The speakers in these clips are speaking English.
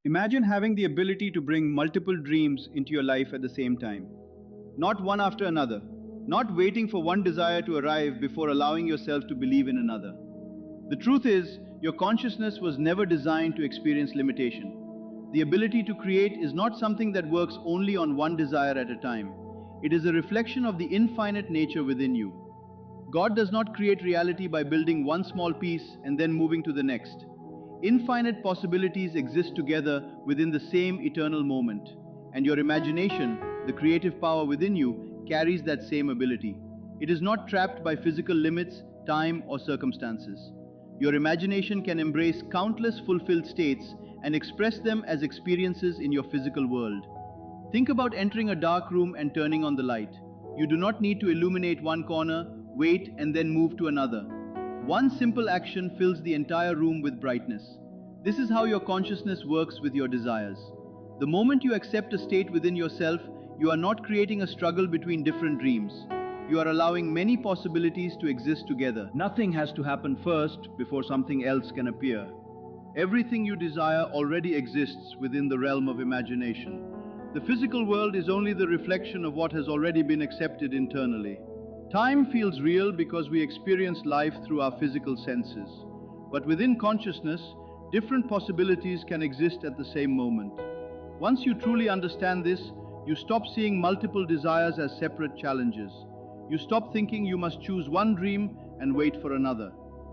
Imagine having the ability to bring multiple dreams into your life at the same time. Not one after another. Not waiting for one desire to arrive before allowing yourself to believe in another. The truth is, your consciousness was never designed to experience limitation. The ability to create is not something that works only on one desire at a time. It is a reflection of the infinite nature within you. God does not create reality by building one small piece and then moving to the next. Infinite possibilities exist together within the same eternal moment, and your imagination, the creative power within you, carries that same ability. It is not trapped by physical limits, time, or circumstances. Your imagination can embrace countless fulfilled states and express them as experiences in your physical world. Think about entering a dark room and turning on the light. You do not need to illuminate one corner, wait, and then move to another. One simple action fills the entire room with brightness. This is how your consciousness works with your desires. The moment you accept a state within yourself, you are not creating a struggle between different dreams. You are allowing many possibilities to exist together. Nothing has to happen first before something else can appear. Everything you desire already exists within the realm of imagination. The physical world is only the reflection of what has already been accepted internally. Time feels real because we experience life through our physical senses. But within consciousness, different possibilities can exist at the same moment. Once you truly understand this, you stop seeing multiple desires as separate challenges. You stop thinking you must choose one dream and wait for another.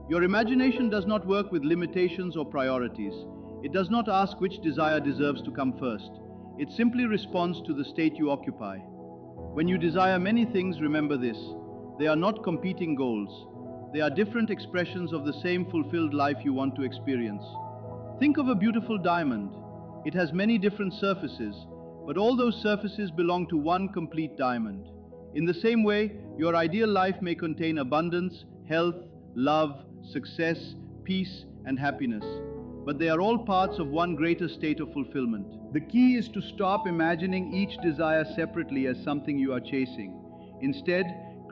Your imagination does not work with limitations or priorities. It does not ask which desire deserves to come first. It simply responds to the state you occupy. When you desire many things, remember this. They are not competing goals. They are different expressions of the same fulfilled life you want to experience. Think of a beautiful diamond. It has many different surfaces, but all those surfaces belong to one complete diamond. In the same way, your ideal life may contain abundance, health, love, success, peace, and happiness. But they are all parts of one greater state of fulfillment. The key is to stop imagining each desire separately as something you are chasing. Instead,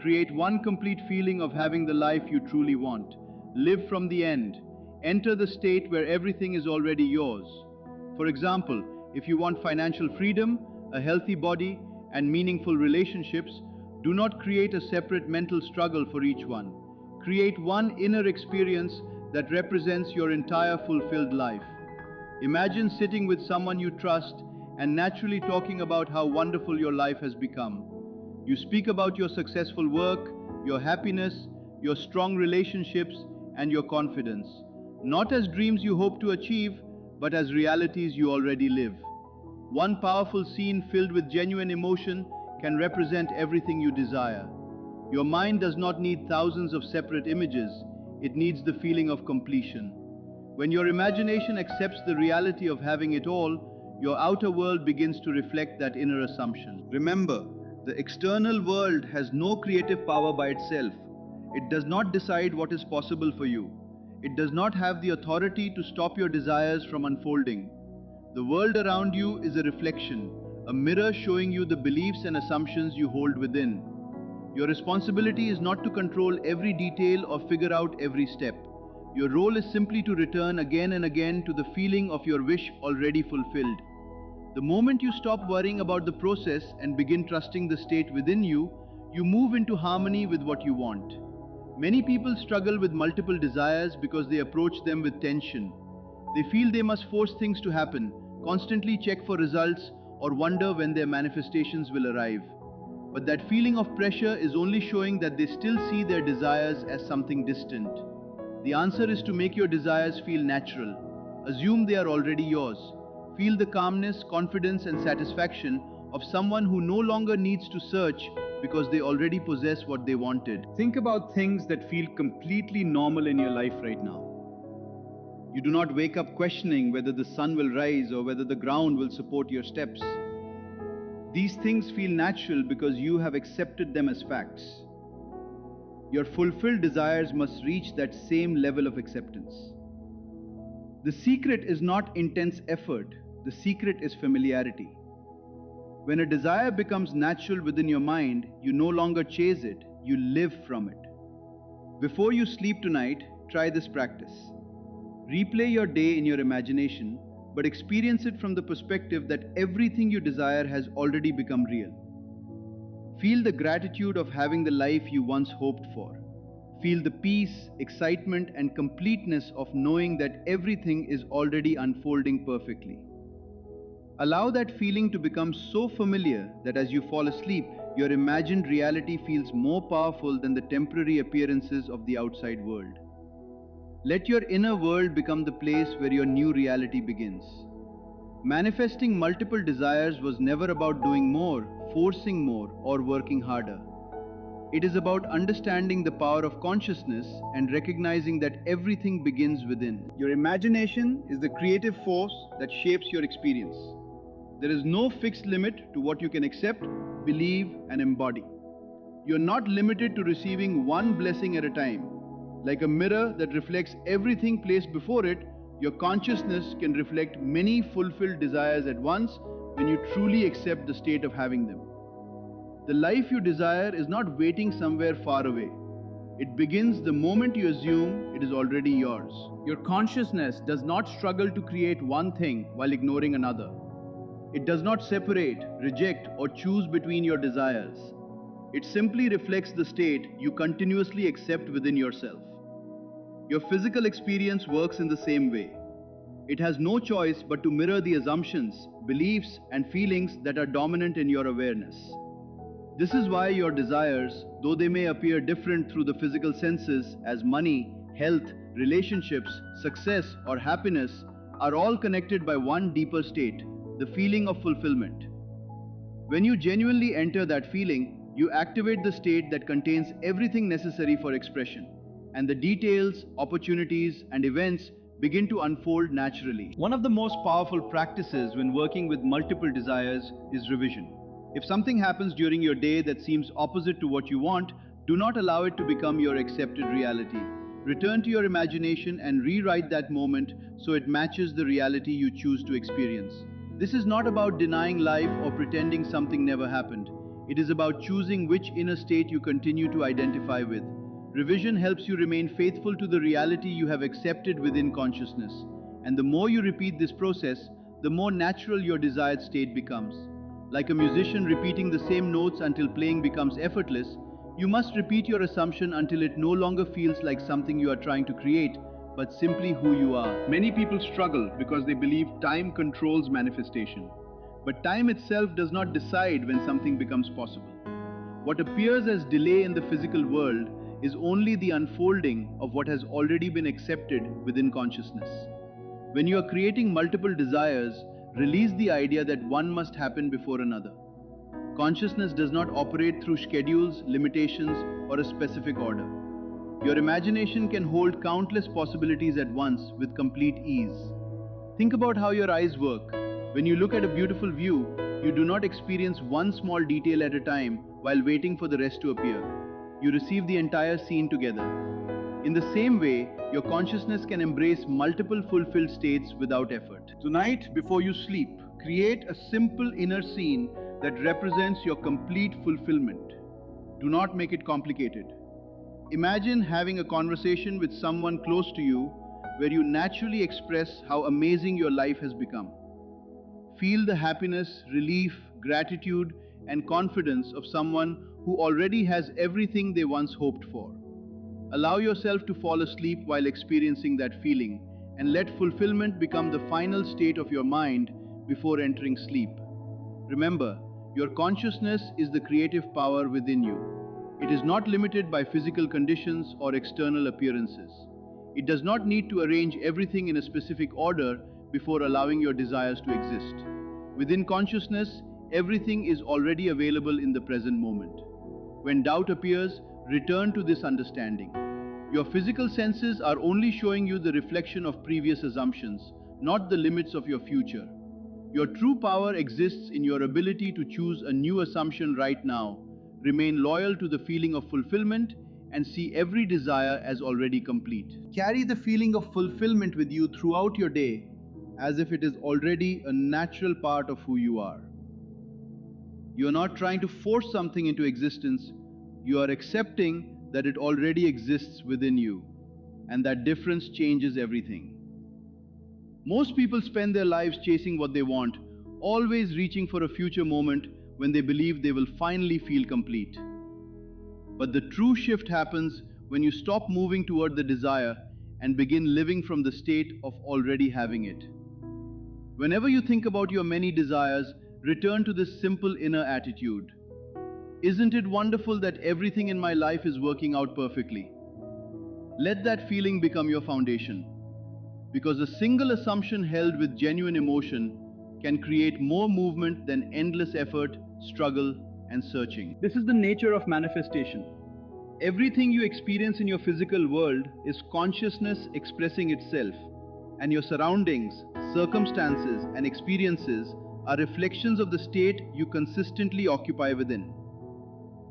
create one complete feeling of having the life you truly want. Live from the end. Enter the state where everything is already yours. For example, if you want financial freedom, a healthy body, and meaningful relationships, do not create a separate mental struggle for each one. Create one inner experience that represents your entire fulfilled life. Imagine sitting with someone you trust and naturally talking about how wonderful your life has become. You speak about your successful work, your happiness, your strong relationships, and your confidence, not as dreams you hope to achieve, but as realities you already live. One powerful scene filled with genuine emotion can represent everything you desire. Your mind does not need thousands of separate images, it needs the feeling of completion. When your imagination accepts the reality of having it all, your outer world begins to reflect that inner assumption. Remember, the external world has no creative power by itself. It does not decide what is possible for you. It does not have the authority to stop your desires from unfolding. The world around you is a reflection, a mirror showing you the beliefs and assumptions you hold within. Your responsibility is not to control every detail or figure out every step. Your role is simply to return again and again to the feeling of your wish already fulfilled. The moment you stop worrying about the process and begin trusting the state within you, you move into harmony with what you want. Many people struggle with multiple desires because they approach them with tension. They feel they must force things to happen, constantly check for results, or wonder when their manifestations will arrive. But that feeling of pressure is only showing that they still see their desires as something distant. The answer is to make your desires feel natural. Assume they are already yours. Feel the calmness, confidence, and satisfaction of someone who no longer needs to search because they already possess what they wanted. Think about things that feel completely normal in your life right now. You do not wake up questioning whether the sun will rise or whether the ground will support your steps. These things feel natural because you have accepted them as facts. Your fulfilled desires must reach that same level of acceptance. The secret is not intense effort, the secret is familiarity. When a desire becomes natural within your mind, you no longer chase it, you live from it. Before you sleep tonight, try this practice. Replay your day in your imagination, but experience it from the perspective that everything you desire has already become real. Feel the gratitude of having the life you once hoped for. Feel the peace, excitement, and completeness of knowing that everything is already unfolding perfectly. Allow that feeling to become so familiar that as you fall asleep, your imagined reality feels more powerful than the temporary appearances of the outside world. Let your inner world become the place where your new reality begins. Manifesting multiple desires was never about doing more, forcing more, or working harder. It is about understanding the power of consciousness and recognizing that everything begins within. Your imagination is the creative force that shapes your experience. There is no fixed limit to what you can accept, believe, and embody. You are not limited to receiving one blessing at a time. Like a mirror that reflects everything placed before it, your consciousness can reflect many fulfilled desires at once when you truly accept the state of having them. The life you desire is not waiting somewhere far away. It begins the moment you assume it is already yours. Your consciousness does not struggle to create one thing while ignoring another. It does not separate, reject, or choose between your desires. It simply reflects the state you continuously accept within yourself. Your physical experience works in the same way. It has no choice but to mirror the assumptions, beliefs, and feelings that are dominant in your awareness. This is why your desires, though they may appear different through the physical senses as money, health, relationships, success, or happiness, are all connected by one deeper state, the feeling of fulfillment. When you genuinely enter that feeling, you activate the state that contains everything necessary for expression, and the details, opportunities, and events begin to unfold naturally. One of the most powerful practices when working with multiple desires is revision. If something happens during your day that seems opposite to what you want, do not allow it to become your accepted reality. Return to your imagination and rewrite that moment so it matches the reality you choose to experience. This is not about denying life or pretending something never happened. It is about choosing which inner state you continue to identify with. Revision helps you remain faithful to the reality you have accepted within consciousness. And the more you repeat this process, the more natural your desired state becomes. Like a musician repeating the same notes until playing becomes effortless, you must repeat your assumption until it no longer feels like something you are trying to create, but simply who you are. Many people struggle because they believe time controls manifestation. But time itself does not decide when something becomes possible. What appears as delay in the physical world is only the unfolding of what has already been accepted within consciousness. When you are creating multiple desires, release the idea that one must happen before another. Consciousness does not operate through schedules, limitations, or a specific order. Your imagination can hold countless possibilities at once with complete ease. Think about how your eyes work. When you look at a beautiful view, you do not experience one small detail at a time while waiting for the rest to appear. You receive the entire scene together. In the same way, your consciousness can embrace multiple fulfilled states without effort. Tonight, before you sleep, create a simple inner scene that represents your complete fulfillment. Do not make it complicated. Imagine having a conversation with someone close to you where you naturally express how amazing your life has become. Feel the happiness, relief, gratitude, and confidence of someone who already has everything they once hoped for. Allow yourself to fall asleep while experiencing that feeling, and let fulfillment become the final state of your mind before entering sleep. Remember, your consciousness is the creative power within you. It is not limited by physical conditions or external appearances. It does not need to arrange everything in a specific order before allowing your desires to exist. Within consciousness, everything is already available in the present moment. When doubt appears, return to this understanding. Your physical senses are only showing you the reflection of previous assumptions, not the limits of your future. Your true power exists in your ability to choose a new assumption right now, remain loyal to the feeling of fulfillment, and see every desire as already complete. Carry the feeling of fulfillment with you throughout your day, as if it is already a natural part of who you are. You are not trying to force something into existence. You are accepting that it already exists within you, and that difference changes everything. Most people spend their lives chasing what they want, always reaching for a future moment when they believe they will finally feel complete. But the true shift happens when you stop moving toward the desire and begin living from the state of already having it. Whenever you think about your many desires, return to this simple inner attitude. Isn't it wonderful that everything in my life is working out perfectly? Let that feeling become your foundation, because a single assumption held with genuine emotion can create more movement than endless effort, struggle, and searching. This is the nature of manifestation. Everything you experience in your physical world is consciousness expressing itself, and your surroundings, circumstances, and experiences are reflections of the state you consistently occupy within.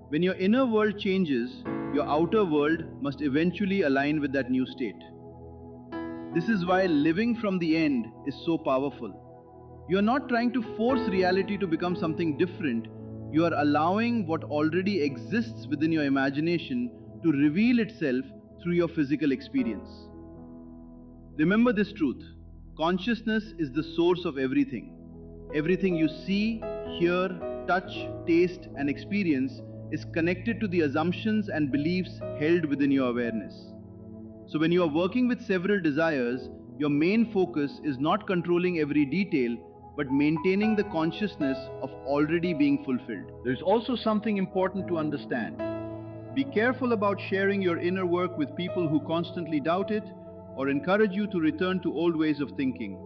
When your inner world changes, your outer world must eventually align with that new state. This is why living from the end is so powerful. You are not trying to force reality to become something different. You are allowing what already exists within your imagination to reveal itself through your physical experience. Remember this truth: consciousness is the source of everything. Everything you see, hear, touch, taste, and experience is connected to the assumptions and beliefs held within your awareness. So when you are working with several desires, your main focus is not controlling every detail, but maintaining the consciousness of already being fulfilled. There's also something important to understand. Be careful about sharing your inner work with people who constantly doubt it or encourage you to return to old ways of thinking.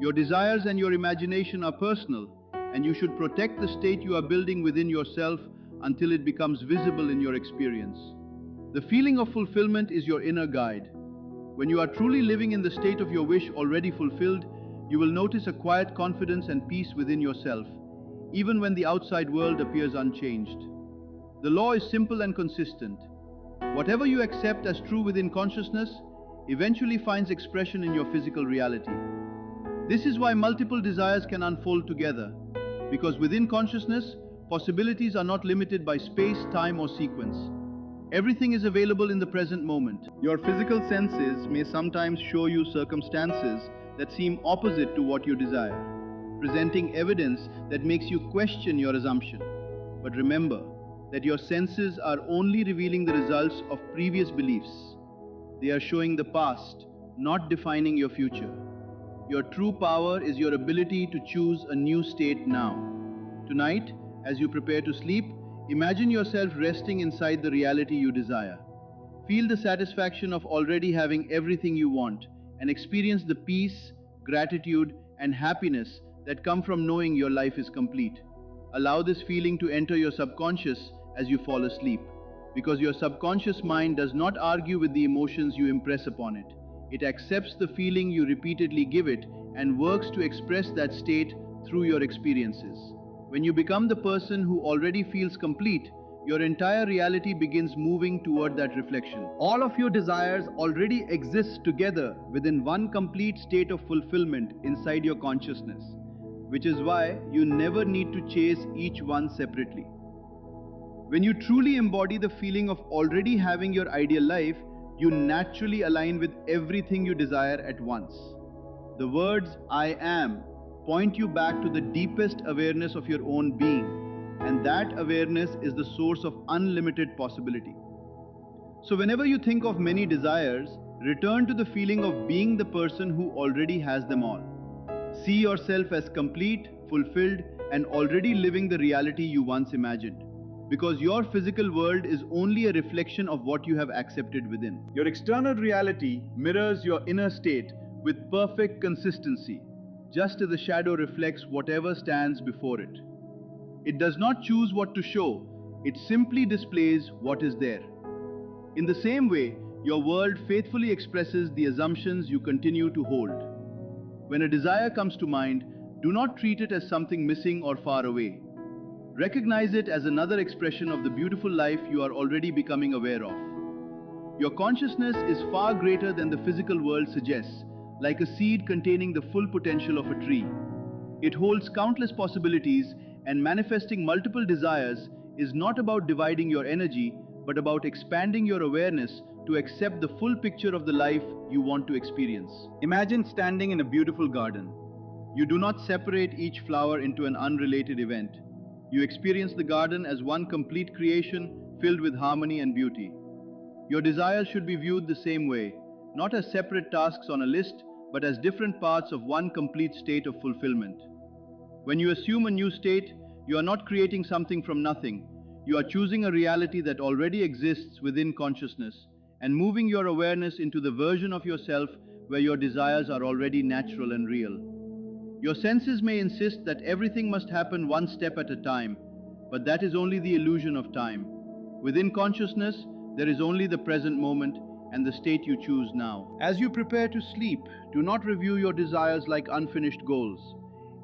Your desires and your imagination are personal, and you should protect the state you are building within yourself until it becomes visible in your experience. The feeling of fulfillment is your inner guide. When you are truly living in the state of your wish already fulfilled, you will notice a quiet confidence and peace within yourself, even when the outside world appears unchanged. The law is simple and consistent. Whatever you accept as true within consciousness eventually finds expression in your physical reality. This is why multiple desires can unfold together, because within consciousness, possibilities are not limited by space, time, or sequence. Everything is available in the present moment. Your physical senses may sometimes show you circumstances that seem opposite to what you desire, presenting evidence that makes you question your assumption. But remember that your senses are only revealing the results of previous beliefs. They are showing the past, not defining your future. Your true power is your ability to choose a new state now. Tonight, as you prepare to sleep, imagine yourself resting inside the reality you desire. Feel the satisfaction of already having everything you want, and experience the peace, gratitude, and happiness that come from knowing your life is complete. Allow this feeling to enter your subconscious as you fall asleep, because your subconscious mind does not argue with the emotions you impress upon it. It accepts the feeling you repeatedly give it and works to express that state through your experiences. When you become the person who already feels complete, your entire reality begins moving toward that reflection. All of your desires already exist together within one complete state of fulfillment inside your consciousness, which is why you never need to chase each one separately. When you truly embody the feeling of already having your ideal life, you naturally align with everything you desire at once. The words "I am" point you back to the deepest awareness of your own being, and that awareness is the source of unlimited possibility. So whenever you think of many desires, return to the feeling of being the person who already has them all. See yourself as complete, fulfilled, and already living the reality you once imagined, because your physical world is only a reflection of what you have accepted within. Your external reality mirrors your inner state with perfect consistency, just as the shadow reflects whatever stands before it. It does not choose what to show, it simply displays what is there. In the same way, your world faithfully expresses the assumptions you continue to hold. When a desire comes to mind, do not treat it as something missing or far away. Recognize it as another expression of the beautiful life you are already becoming aware of. Your consciousness is far greater than the physical world suggests, like a seed containing the full potential of a tree. It holds countless possibilities, and manifesting multiple desires is not about dividing your energy, but about expanding your awareness to accept the full picture of the life you want to experience. Imagine standing in a beautiful garden. You do not separate each flower into an unrelated event. You experience the garden as one complete creation filled with harmony and beauty. Your desires should be viewed the same way, not as separate tasks on a list, but as different parts of one complete state of fulfillment. When you assume a new state, you are not creating something from nothing. You are choosing a reality that already exists within consciousness and moving your awareness into the version of yourself where your desires are already natural and real. Your senses may insist that everything must happen one step at a time, but that is only the illusion of time. Within consciousness, there is only the present moment and the state you choose now. As you prepare to sleep, do not review your desires like unfinished goals.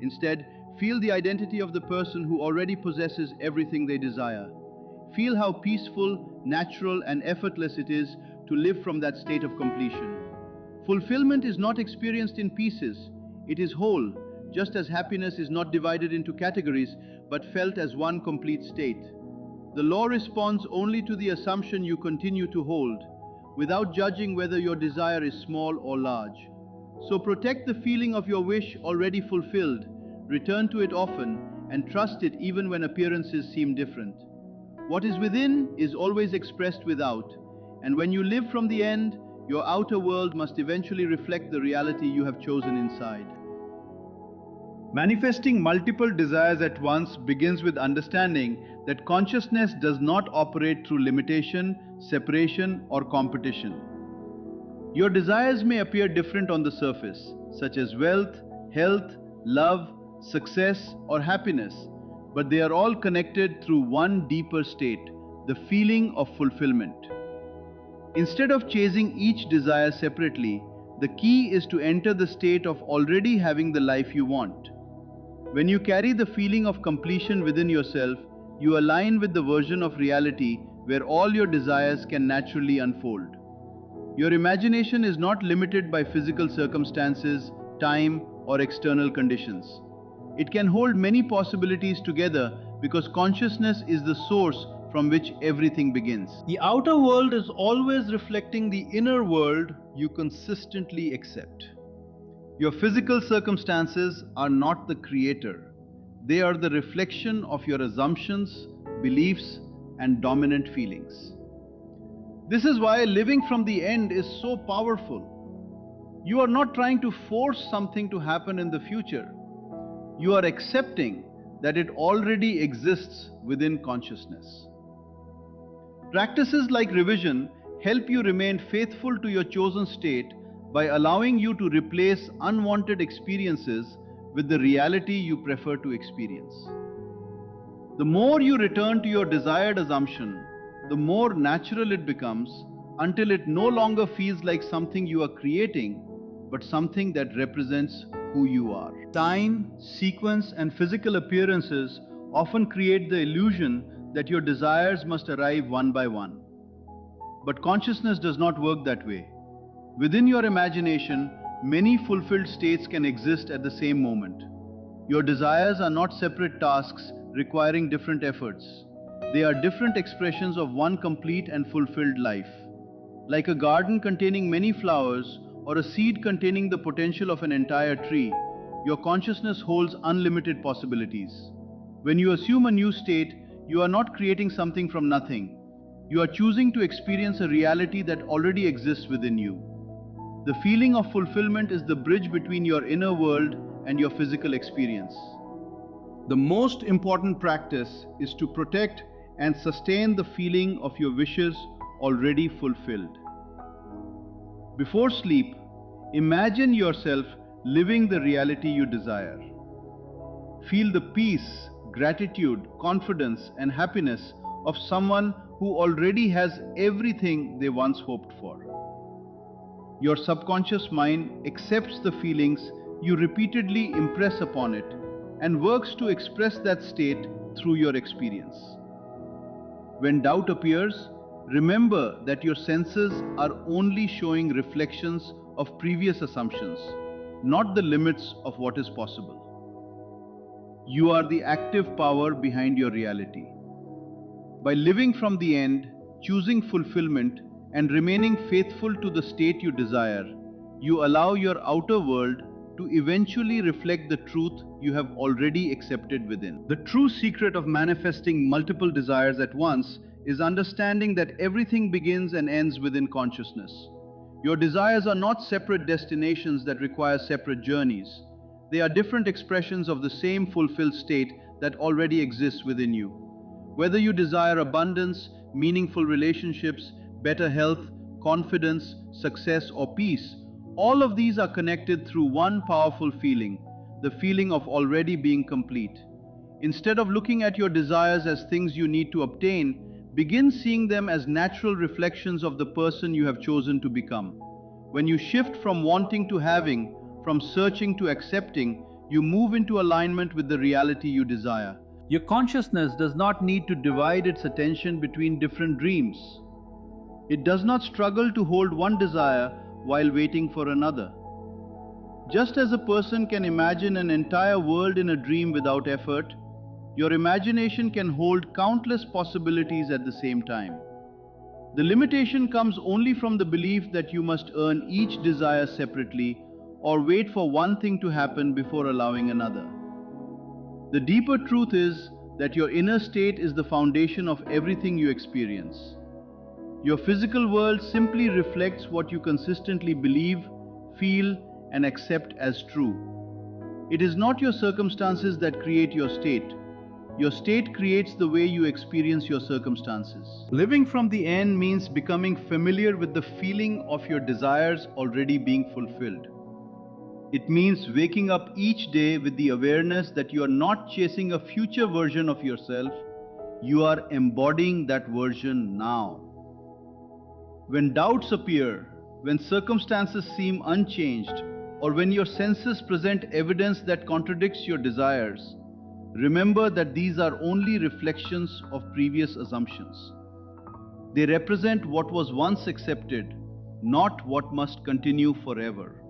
Instead, feel the identity of the person who already possesses everything they desire. Feel how peaceful, natural, and effortless it is to live from that state of completion. Fulfillment is not experienced in pieces, it is whole, just as happiness is not divided into categories but felt as one complete state. The law responds only to the assumption you continue to hold, without judging whether your desire is small or large. So protect the feeling of your wish already fulfilled, return to it often, and trust it even when appearances seem different. What is within is always expressed without, and when you live from the end, your outer world must eventually reflect the reality you have chosen inside. Manifesting multiple desires at once begins with understanding that consciousness does not operate through limitation, separation, or competition. Your desires may appear different on the surface, such as wealth, health, love, success, or happiness, but they are all connected through one deeper state, the feeling of fulfillment. Instead of chasing each desire separately, the key is to enter the state of already having the life you want. When you carry the feeling of completion within yourself, you align with the version of reality where all your desires can naturally unfold. Your imagination is not limited by physical circumstances, time, or external conditions. It can hold many possibilities together because consciousness is the source from which everything begins. The outer world is always reflecting the inner world you consistently accept. Your physical circumstances are not the creator. They are the reflection of your assumptions, beliefs, and dominant feelings. This is why living from the end is so powerful. You are not trying to force something to happen in the future. You are accepting that it already exists within consciousness. Practices like revision help you remain faithful to your chosen state by allowing you to replace unwanted experiences with the reality you prefer to experience. The more you return to your desired assumption, the more natural it becomes until it no longer feels like something you are creating, but something that represents who you are. Time, sequence, and physical appearances often create the illusion that your desires must arrive one by one. But consciousness does not work that way. Within your imagination, many fulfilled states can exist at the same moment. Your desires are not separate tasks requiring different efforts. They are different expressions of one complete and fulfilled life. Like a garden containing many flowers or a seed containing the potential of an entire tree, your consciousness holds unlimited possibilities. When you assume a new state, you are not creating something from nothing. You are choosing to experience a reality that already exists within you. The feeling of fulfillment is the bridge between your inner world and your physical experience. The most important practice is to protect and sustain the feeling of your wishes already fulfilled. Before sleep, imagine yourself living the reality you desire. Feel the peace, gratitude, confidence, and happiness of someone who already has everything they once hoped for. Your subconscious mind accepts the feelings you repeatedly impress upon it and works to express that state through your experience. When doubt appears, remember that your senses are only showing reflections of previous assumptions, not the limits of what is possible. You are the active power behind your reality. By living from the end, choosing fulfillment, and remaining faithful to the state you desire, you allow your outer world to eventually reflect the truth you have already accepted within. The true secret of manifesting multiple desires at once is understanding that everything begins and ends within consciousness. Your desires are not separate destinations that require separate journeys. They are different expressions of the same fulfilled state that already exists within you. Whether you desire abundance, meaningful relationships, better health, confidence, success, or peace, all of these are connected through one powerful feeling, the feeling of already being complete. Instead of looking at your desires as things you need to obtain, begin seeing them as natural reflections of the person you have chosen to become. When you shift from wanting to having, from searching to accepting, you move into alignment with the reality you desire. Your consciousness does not need to divide its attention between different dreams. It does not struggle to hold one desire while waiting for another. Just as a person can imagine an entire world in a dream without effort, your imagination can hold countless possibilities at the same time. The limitation comes only from the belief that you must earn each desire separately or wait for one thing to happen before allowing another. The deeper truth is that your inner state is the foundation of everything you experience. Your physical world simply reflects what you consistently believe, feel, and accept as true. It is not your circumstances that create your state. Your state creates the way you experience your circumstances. Living from the end means becoming familiar with the feeling of your desires already being fulfilled. It means waking up each day with the awareness that you are not chasing a future version of yourself, you are embodying that version now. When doubts appear, when circumstances seem unchanged, or when your senses present evidence that contradicts your desires, remember that these are only reflections of previous assumptions. They represent what was once accepted, not what must continue forever.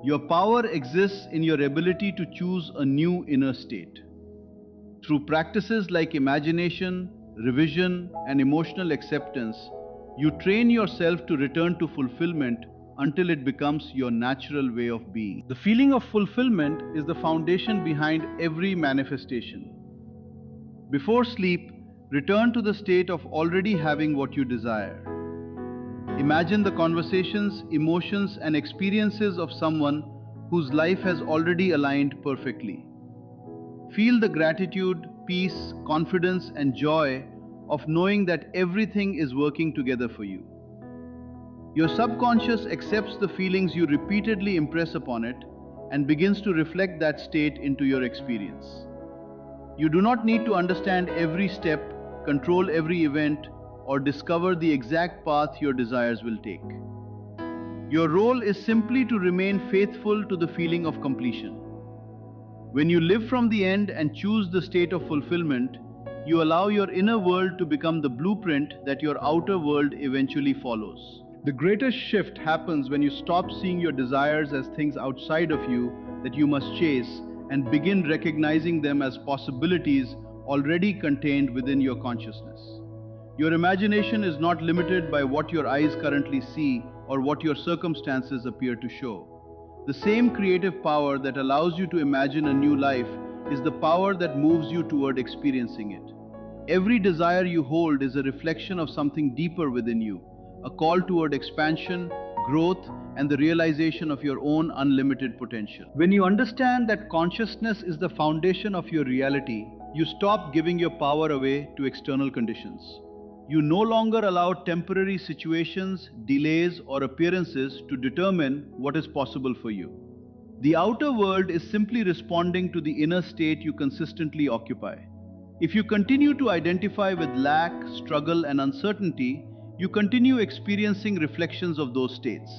Your power exists in your ability to choose a new inner state. Through practices like imagination, revision, and emotional acceptance, you train yourself to return to fulfillment until it becomes your natural way of being. The feeling of fulfillment is the foundation behind every manifestation. Before sleep, return to the state of already having what you desire. Imagine the conversations, emotions, and experiences of someone whose life has already aligned perfectly. Feel the gratitude, peace, confidence, and joy of knowing that everything is working together for you. Your subconscious accepts the feelings you repeatedly impress upon it and begins to reflect that state into your experience. You do not need to understand every step, control every event, or discover the exact path your desires will take. Your role is simply to remain faithful to the feeling of completion. When you live from the end and choose the state of fulfillment, you allow your inner world to become the blueprint that your outer world eventually follows. The greatest shift happens when you stop seeing your desires as things outside of you that you must chase and begin recognizing them as possibilities already contained within your consciousness. Your imagination is not limited by what your eyes currently see or what your circumstances appear to show. The same creative power that allows you to imagine a new life is the power that moves you toward experiencing it. Every desire you hold is a reflection of something deeper within you, a call toward expansion, growth, and the realization of your own unlimited potential. When you understand that consciousness is the foundation of your reality, you stop giving your power away to external conditions. You no longer allow temporary situations, delays, or appearances to determine what is possible for you. The outer world is simply responding to the inner state you consistently occupy. If you continue to identify with lack, struggle, and uncertainty, you continue experiencing reflections of those states.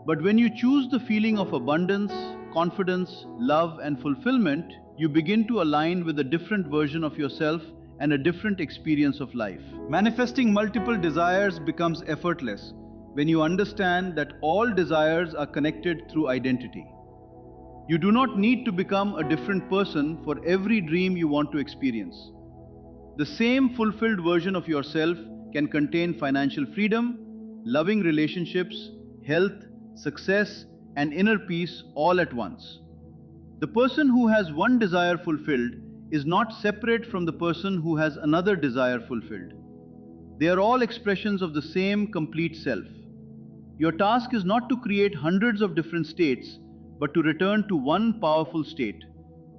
But when you choose the feeling of abundance, confidence, love, and fulfillment, you begin to align with a different version of yourself and a different experience of life. Manifesting multiple desires becomes effortless when you understand that all desires are connected through identity. You do not need to become a different person for every dream you want to experience. The same fulfilled version of yourself can contain financial freedom, loving relationships, health, success, and inner peace all at once. The person who has one desire fulfilled is not separate from the person who has another desire fulfilled. They are all expressions of the same complete self. Your task is not to create hundreds of different states, but to return to one powerful state,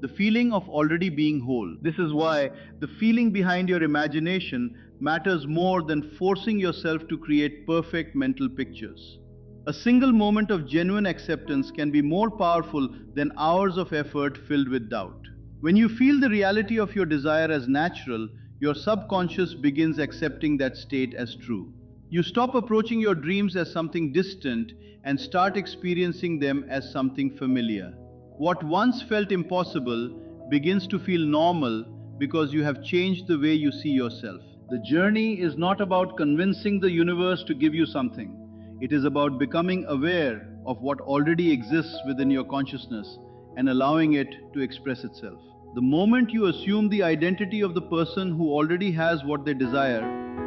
the feeling of already being whole. This is why the feeling behind your imagination matters more than forcing yourself to create perfect mental pictures. A single moment of genuine acceptance can be more powerful than hours of effort filled with doubt. When you feel the reality of your desire as natural, your subconscious begins accepting that state as true. You stop approaching your dreams as something distant and start experiencing them as something familiar. What once felt impossible begins to feel normal because you have changed the way you see yourself. The journey is not about convincing the universe to give you something. It is about becoming aware of what already exists within your consciousness and allowing it to express itself. The moment you assume the identity of the person who already has what they desire,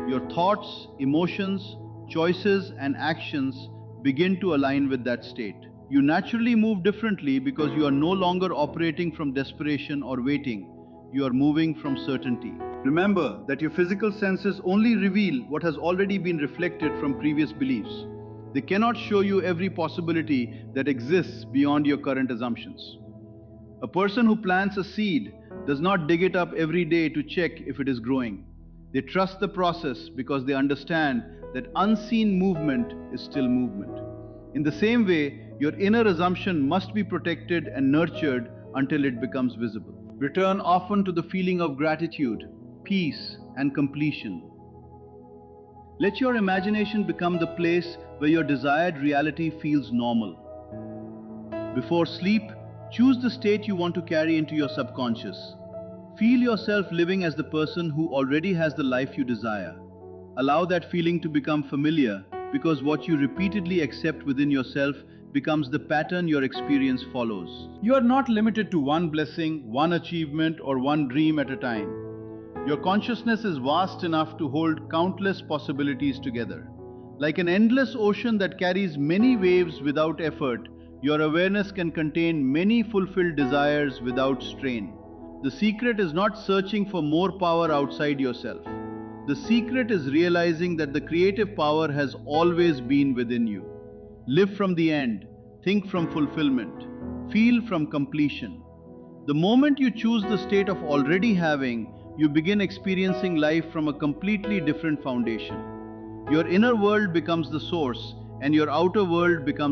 your thoughts, emotions, choices, and actions begin to align with that state. You naturally move differently because you are no longer operating from desperation or waiting. You are moving from certainty. Remember that your physical senses only reveal what has already been reflected from previous beliefs. They cannot show you every possibility that exists beyond your current assumptions. A person who plants a seed does not dig it up every day to check if it is growing. They trust the process because they understand that unseen movement is still movement. In the same way, your inner assumption must be protected and nurtured until it becomes visible. Return often to the feeling of gratitude, peace, and completion. Let your imagination become the place where your desired reality feels normal. Before sleep, choose the state you want to carry into your subconscious. Feel yourself living as the person who already has the life you desire. Allow that feeling to become familiar because what you repeatedly accept within yourself becomes the pattern your experience follows. You are not limited to one blessing, one achievement, or one dream at a time. Your consciousness is vast enough to hold countless possibilities together. Like an endless ocean that carries many waves without effort, your awareness can contain many fulfilled desires without strain. The secret is not searching for more power outside yourself. The secret is realizing that the creative power has always been within you. Live from the end, think from fulfillment, feel from completion. The moment you choose the state of already having, you begin experiencing life from a completely different foundation. Your inner world becomes the source, and your outer world becomes